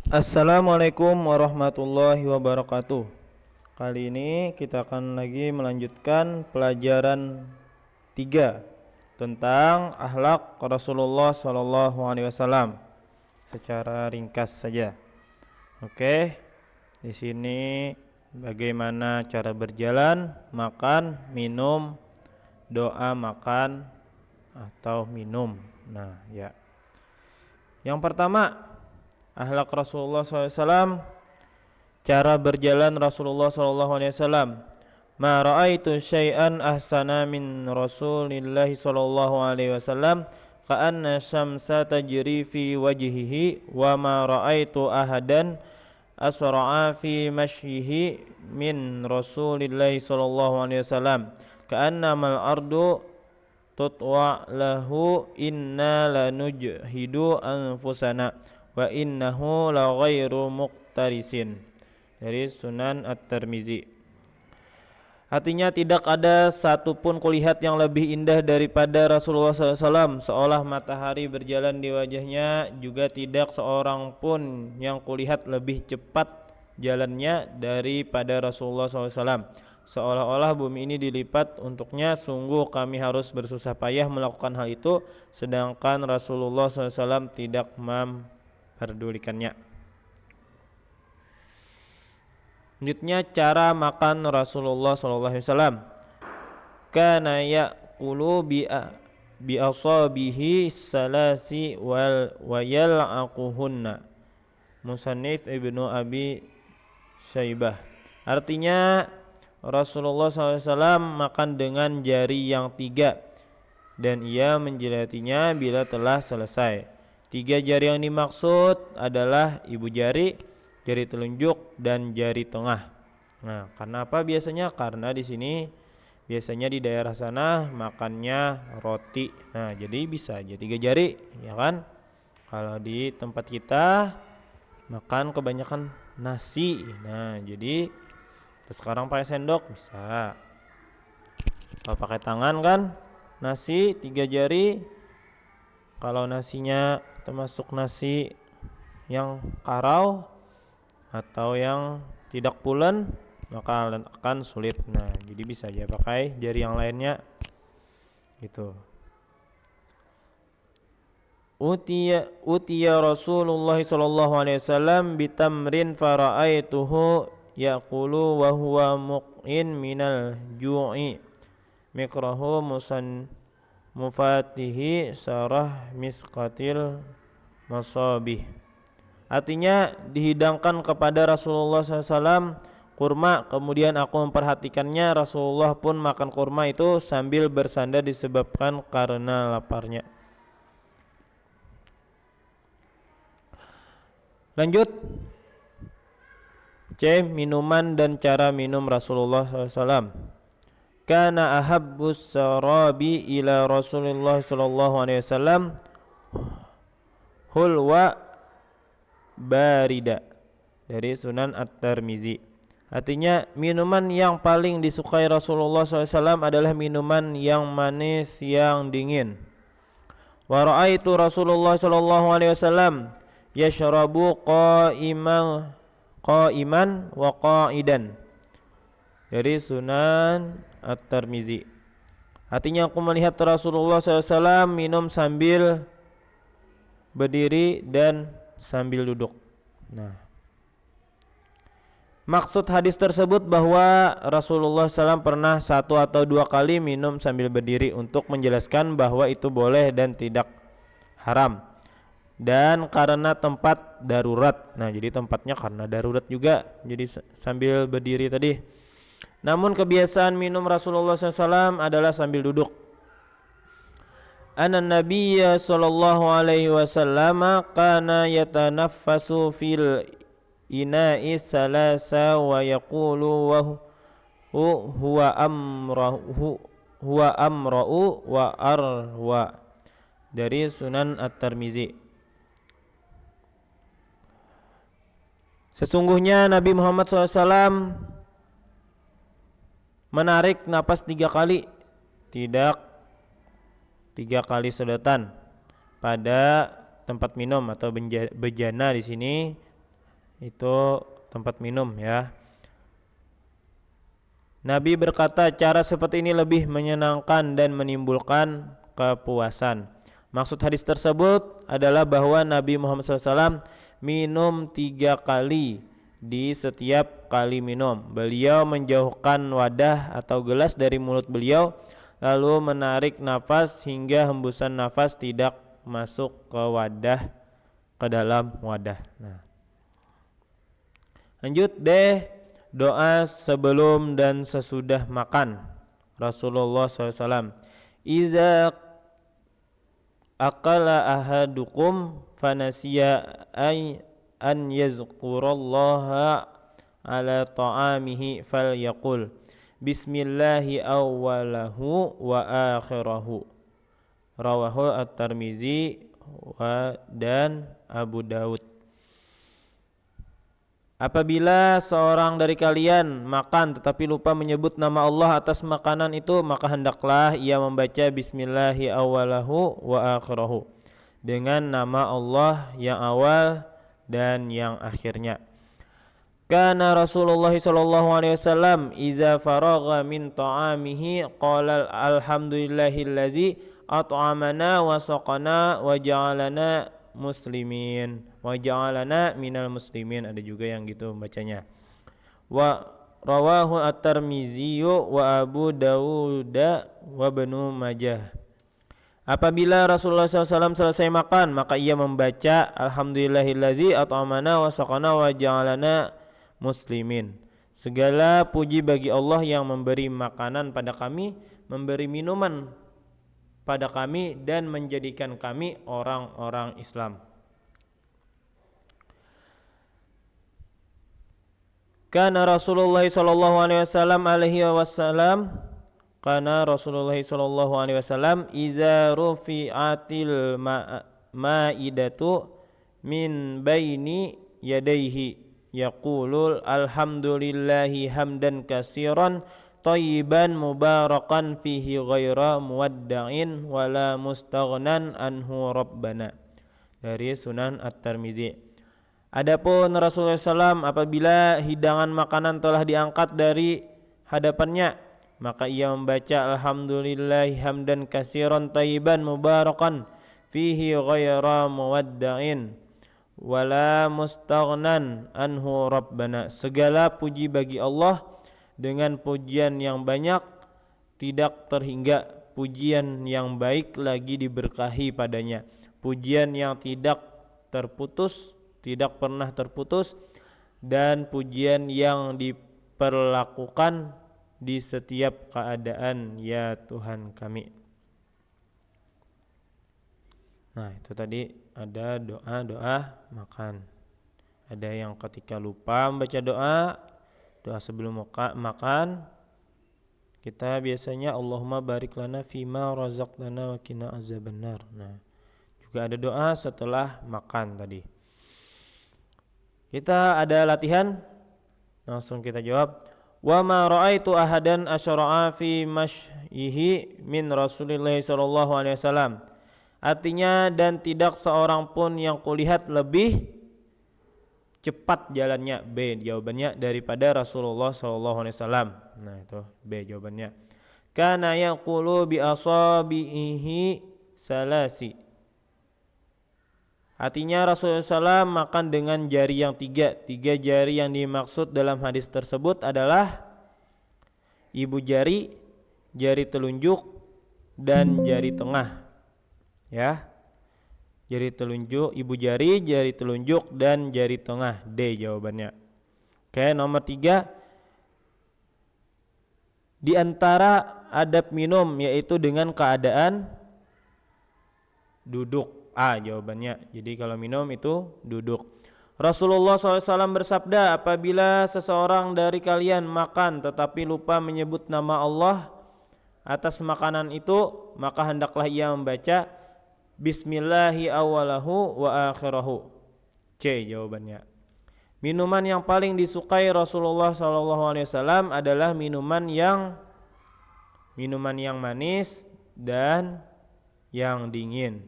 Assalamualaikum warahmatullahi wabarakatuh. Kali ini kita akan lagi melanjutkan pelajaran 3 tentang akhlak Rasulullah Sallallahu Alaihi Wasallam. Secara ringkas saja. Oke, di sini bagaimana cara berjalan, makan, minum, doa makan atau minum. Nah, ya. Yang pertama, akhlak Rasulullah SAW, cara berjalan Rasulullah SAW. Ma ra'aitu syai'an ahsana min Rasulillahi sallallahu alaihi wasallam ka'anna syamsa tajri fi wajhihi wa ma ra'aitu ahadan asra'a fi mashyihi min Rasulillahi sallallahu alaihi wasallam ka'anna mal ardu tutwa lahu inna lanujhidu anfusana wa innahu la ghairu muqtarisin. Dari Sunan At-Tirmizi. Artinya tidak ada satupun kulihat yang lebih indah daripada Rasulullah SAW, seolah matahari berjalan di wajahnya, juga tidak seorang pun yang kulihat lebih cepat jalannya daripada Rasulullah SAW. Seolah-olah bumi ini dilipat untuknya. Sungguh kami harus bersusah payah melakukan hal itu, sedangkan Rasulullah SAW tidak memperdulikannya. Selanjutnya cara makan Rasulullah SAW. Kana ya'kulu bi asabihi salasi wa yal'aquhunna. Musannif Ibnu Abi Syaibah. Artinya Rasulullah SAW makan dengan jari yang 3 dan ia menjilatinya bila telah selesai. 3 jari yang dimaksud adalah ibu jari, jari telunjuk, dan jari tengah. Nah, karena apa biasanya? Karena di sini biasanya di daerah sana makannya roti. Nah, jadi bisa aja 3 jari, ya kan? Kalau di tempat kita makan kebanyakan nasi. Nah, jadi sekarang pakai sendok bisa. Kalau pakai tangan kan nasi 3 jari. Kalau nasinya termasuk nasi yang karau atau yang tidak pulen, maka akan sulit. Nah, jadi bisa aja pakai jari yang lainnya gitu. Utiya Rasulullah sallallahu alaihi wasallam bitamrin fara'aituhu yaqulu wa huwa muqin minal ju'i mikrahu mufatihi sarah misqatil masabih. Artinya dihidangkan kepada Rasulullah SAW kurma, kemudian aku memperhatikannya, Rasulullah pun makan kurma itu sambil bersandar disebabkan karena laparnya. Lanjut, C. Minuman dan cara minum Rasulullah SAW. Kana ahabbus sarabi ila Rasulullah sallallahu alaihi wasallam hulwa barida. Dari Sunan At-Tirmizi. Artinya minuman yang paling disukai Rasulullah SAW adalah minuman yang manis yang dingin. Wa ra'aitu Rasulullah sallallahu alaihi wasallam yashrabu qa'iman wa qa'idan. Dari Sunan At-Tirmizi. Artinya aku melihat Rasulullah SAW minum sambil berdiri dan sambil duduk. Nah, maksud hadis tersebut bahwa Rasulullah SAW pernah 1 atau 2 kali minum sambil berdiri untuk menjelaskan bahwa itu boleh dan tidak haram. Dan karena tempat darurat. Nah, jadi tempatnya karena darurat juga, jadi sambil berdiri tadi. Namun kebiasaan minum Rasulullah SAW adalah sambil duduk. Anna Nabiyya sallallahu alaihi wasallam kana yatanaffasu fil ina'i salasa wa yaqulu wa huwa amra'u wa arwa. Dari Sunan At-Tirmizi. Sesungguhnya Nabi Muhammad SAW menarik napas 3 kali, tidak 3 kali sedotan pada tempat minum atau bejana di sini itu tempat minum ya. Nabi berkata, cara seperti ini lebih menyenangkan dan menimbulkan kepuasan. Maksud hadis tersebut adalah bahwa Nabi Muhammad SAW minum 3 kali di setiap kali minum. Beliau menjauhkan wadah atau gelas dari mulut beliau, lalu menarik nafas hingga hembusan nafas tidak masuk ke dalam wadah. Nah, lanjut deh, doa sebelum dan sesudah makan. Rasulullah SAW, iza aqala ahadukum fanasiya an yazkurallaha ala ta'amihi falyaqul bismillahi awwalahu wa akhirahu. Rawahu at-Tirmizi dan Abu Daud. Apabila seorang dari kalian makan tetapi lupa menyebut nama Allah atas makanan itu, maka hendaklah ia membaca bismillahi awwalahu wa akhirahu, dengan nama Allah yang awal dan yang akhirnya. Kana Rasulullah sallallahu alaihi wasallam iza faragha min ta'amihi qala alhamdulillahillazi at'amana wa saqana wa ja'alana muslimin wa ja'alana minal muslimin. Ada juga yang gitu bacanya. Wa rawahu at-Tirmizi wa Abu Dawud wa Ibnu Majah. Apabila Rasulullah SAW selesai makan, maka ia membaca alhamdulillahillazi at'amana wa saqana wa ja'alana muslimin. Segala puji bagi Allah yang memberi makanan pada kami, memberi minuman pada kami, dan menjadikan kami orang-orang Islam. Kana Rasulullah sallallahu alaihi wasallam iza rufi'atil ma'idatu min baini yadayhi yaqulul alhamdulillahi hamdan katsiran thayyiban mubarakan fihi ghaira muwadda'in wala mustaghnan anhu rabbana. Dari Sunan At-Tirmizi. Adapun Rasulullah SAW apabila hidangan makanan telah diangkat dari hadapannya, maka ia membaca alhamdulillahi hamdan katsiran thayyiban mubarakan fihi ghaira muwadda'in wala mustaghnan anhu rabbana. Segala puji bagi Allah dengan pujian yang banyak, tidak terhingga, pujian yang baik lagi diberkahi padanya, pujian yang tidak terputus, tidak pernah terputus, dan pujian yang diperlakukan di setiap keadaan, ya Tuhan kami. Nah, itu tadi ada doa-doa makan. Ada yang ketika lupa membaca doa sebelum makan, kita biasanya Allahumma barik lana fima razaqtana wa qina azabannar. Nah, juga ada doa setelah makan tadi. Kita ada latihan, langsung kita jawab. Wa ma ra'aitu ahadan asyra'a fi masyyihi min Rasulillah sallallahu alaihi wasallam. Artinya, dan tidak seorang pun yang kulihat lebih cepat jalannya, B jawabannya, daripada Rasulullah sallallahu alaihi wasallam. Nah, itu B jawabannya. Kana yaqulu bi asabihi salasi. Artinya Rasulullah SAW makan dengan jari yang tiga. Tiga jari yang dimaksud dalam hadis tersebut adalah ibu jari, jari telunjuk, dan jari tengah. Ya, jari telunjuk, ibu jari, jari telunjuk, dan jari tengah. D jawabannya. Oke, nomor 3. Di antara adab minum yaitu dengan keadaan duduk. A jawabannya. Jadi kalau minum itu duduk. Rasulullah SAW bersabda, apabila seseorang dari kalian makan tetapi lupa menyebut nama Allah atas makanan itu, maka hendaklah ia membaca bismillahi awwalahu wa akhirahu. C jawabannya. Minuman yang paling disukai Rasulullah SAW adalah minuman yang manis dan yang dingin.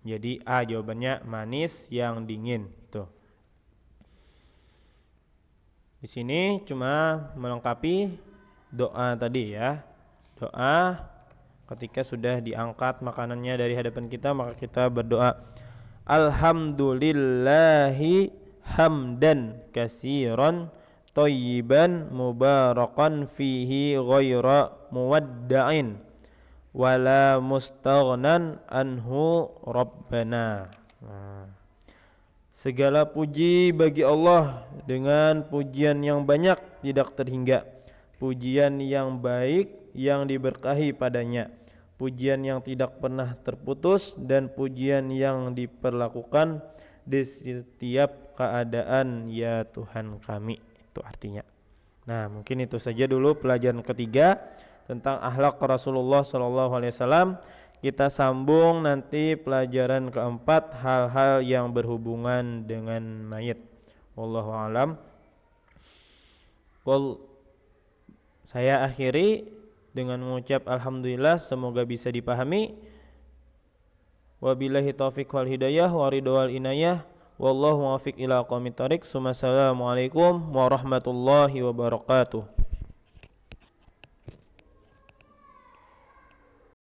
Jadi A jawabannya, manis yang dingin itu. Di sini cuma melengkapi doa tadi ya. Doa ketika sudah diangkat makanannya dari hadapan kita, maka kita berdoa alhamdulillahi hamdan katsiran thayyiban mubarakan fihi ghaira muwadda'in wala mustaghnan anhu rabbana. Segala puji bagi Allah dengan pujian yang banyak tidak terhingga, pujian yang baik yang diberkahi padanya, pujian yang tidak pernah terputus, dan pujian yang diperlakukan di setiap keadaan ya Tuhan kami. Itu artinya. Nah, mungkin itu saja dulu pelajaran ketiga tentang akhlak Rasulullah SAW. Kita sambung nanti pelajaran keempat, hal-hal yang berhubungan dengan mayit. Wallahu a'lam. Saya akhiri dengan mengucap alhamdulillah, semoga bisa dipahami. Wabillahi taufiq wal hidayah wa ridha wal inayah. Wallahu muwaffiq ila aqwamit thoriq. Assalamualaikum warahmatullahi wabarakatuh.